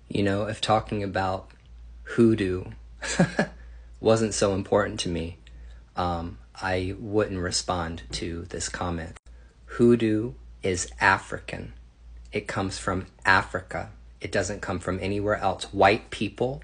You know, if talking about hoodoo wasn't so important to me, I wouldn't respond to this comment. Hoodoo is African. It comes from Africa. It doesn't come from anywhere else. White people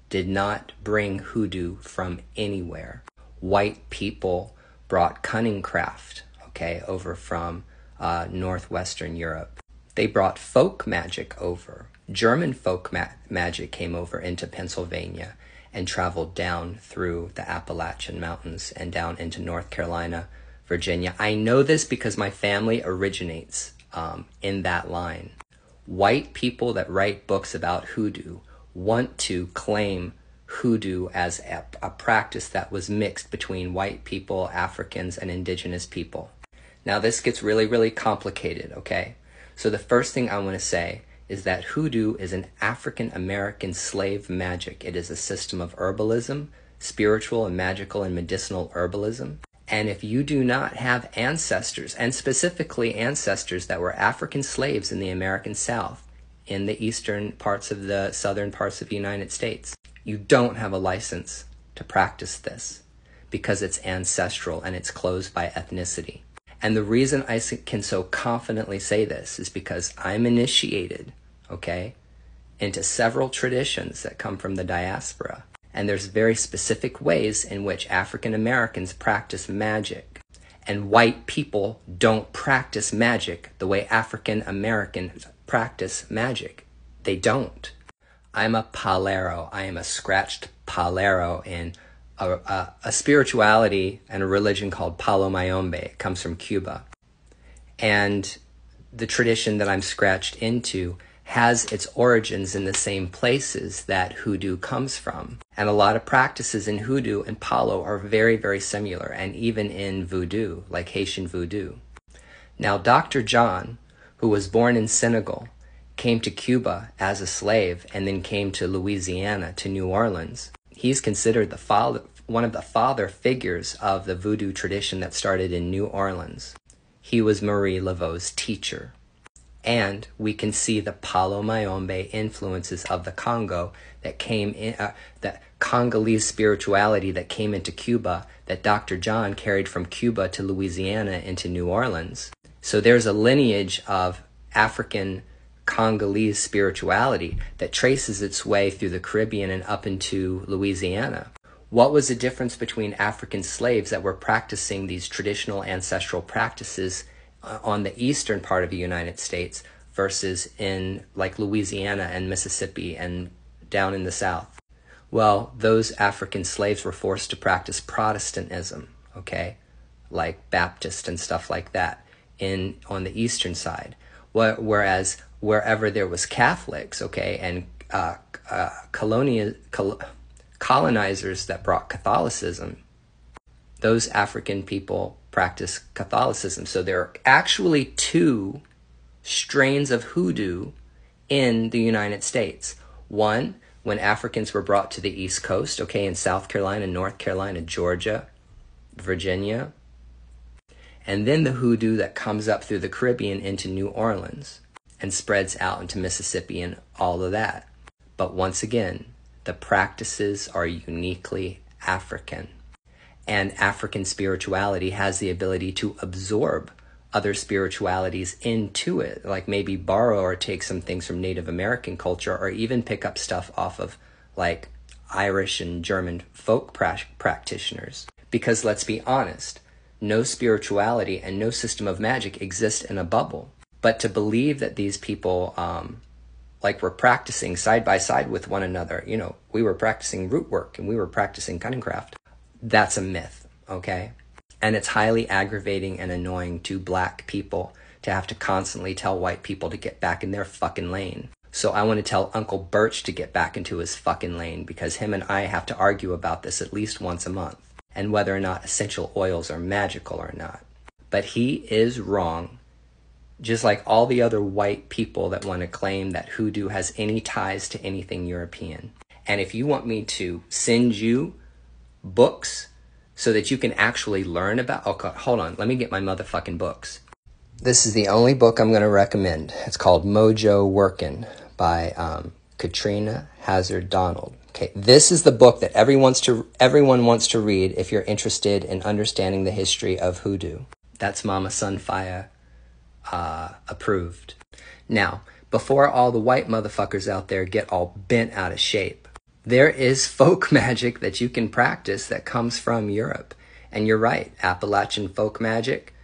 did not bring hoodoo from anywhere. White people brought cunning craft, okay, over from northwestern Europe. They brought folk magic over. German folk magic came over into Pennsylvania and traveled down through the Appalachian Mountains and down into North Carolina, Virginia. I know this because my family originates in that line. White people that write books about hoodoo want to claim hoodoo as a practice that was mixed between white people, Africans, and indigenous people. Now this gets really, really complicated, okay? So the first thing I want to say is that hoodoo is an African-American slave magic. It is a system of herbalism, spiritual and magical and medicinal herbalism. And if you do not have ancestors, and specifically ancestors that were African slaves in the American South, in the eastern parts of the southern parts of the United States, you don't have a license to practice this because it's ancestral and it's closed by ethnicity. And the reason I can so confidently say this is because I'm initiated, okay, into several traditions that come from the diaspora. And there's very specific ways in which African Americans practice magic. And white people don't practice magic the way African Americans practice magic. They don't. I'm a palero. I am a scratched palero in a spirituality and a religion called Palo Mayombe. It comes from Cuba. And the tradition that I'm scratched into has its origins in the same places that hoodoo comes from. And a lot of practices in hoodoo and palo are very, very similar, and even in voodoo, like Haitian voodoo. Now, Dr. John, who was born in Senegal, came to Cuba as a slave and then came to Louisiana, to New Orleans. He's considered one of the father figures of the voodoo tradition that started in New Orleans. He was Marie Laveau's teacher. And we can see the Palo Mayombe influences of the Congo that came in, that Congolese spirituality that came into Cuba, that Dr. John carried from Cuba to Louisiana into New Orleans. So there's a lineage of African Congolese spirituality that traces its way through the Caribbean and up into Louisiana. What was the difference between African slaves that were practicing these traditional ancestral practices on the eastern part of the United States versus in like Louisiana and Mississippi and down in the South? Well, those African slaves were forced to practice Protestantism, okay, like Baptist and stuff like that on the eastern side. Whereas wherever there was Catholics, okay, and colonizers that brought Catholicism, those African people practice Catholicism. So there are actually two strains of hoodoo in the United States. One, when Africans were brought to the East Coast, okay, in South Carolina, North Carolina, Georgia, Virginia. And then the hoodoo that comes up through the Caribbean into New Orleans and spreads out into Mississippi and all of that. But once again, the practices are uniquely African. And African spirituality has the ability to absorb other spiritualities into it, like maybe borrow or take some things from Native American culture, or even pick up stuff off of like Irish and German folk practitioners. Because let's be honest, no spirituality and no system of magic exists in a bubble. But to believe that these people like were practicing side by side with one another, you know, we were practicing root work and we were practicing cunning craft, that's a myth, okay? And it's highly aggravating and annoying to black people to have to constantly tell white people to get back in their fucking lane. So I want to tell Uncle Birch to get back into his fucking lane, because him and I have to argue about this at least once a month, and whether or not essential oils are magical or not. But he is wrong, just like all the other white people that want to claim that hoodoo has any ties to anything European. And if you want me to send you books so that you can actually learn about, okay, hold on, let me get my motherfucking books. This is the only book I'm going to recommend. It's called Mojo Workin' by Katrina Hazard Donald. Okay, this is the book that everyone wants to read if you're interested in understanding the history of hoodoo. That's Mama Sunfire approved. Now, before all the white motherfuckers out there get all bent out of shape, there is folk magic that you can practice that comes from Europe. And you're right, Appalachian folk magic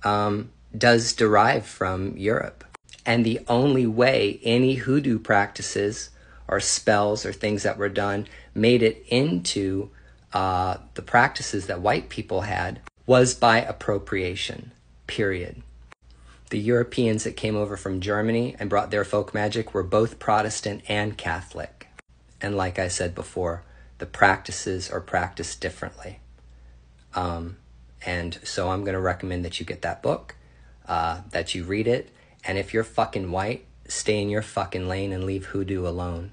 does derive from Europe. And the only way any hoodoo practices or spells or things that were done made it into the practices that white people had was by appropriation, period. The Europeans that came over from Germany and brought their folk magic were both Protestant and Catholic. And like I said before, the practices are practiced differently. And so I'm going to recommend that you get that book, that you read it. And if you're fucking white, stay in your fucking lane and leave hoodoo alone.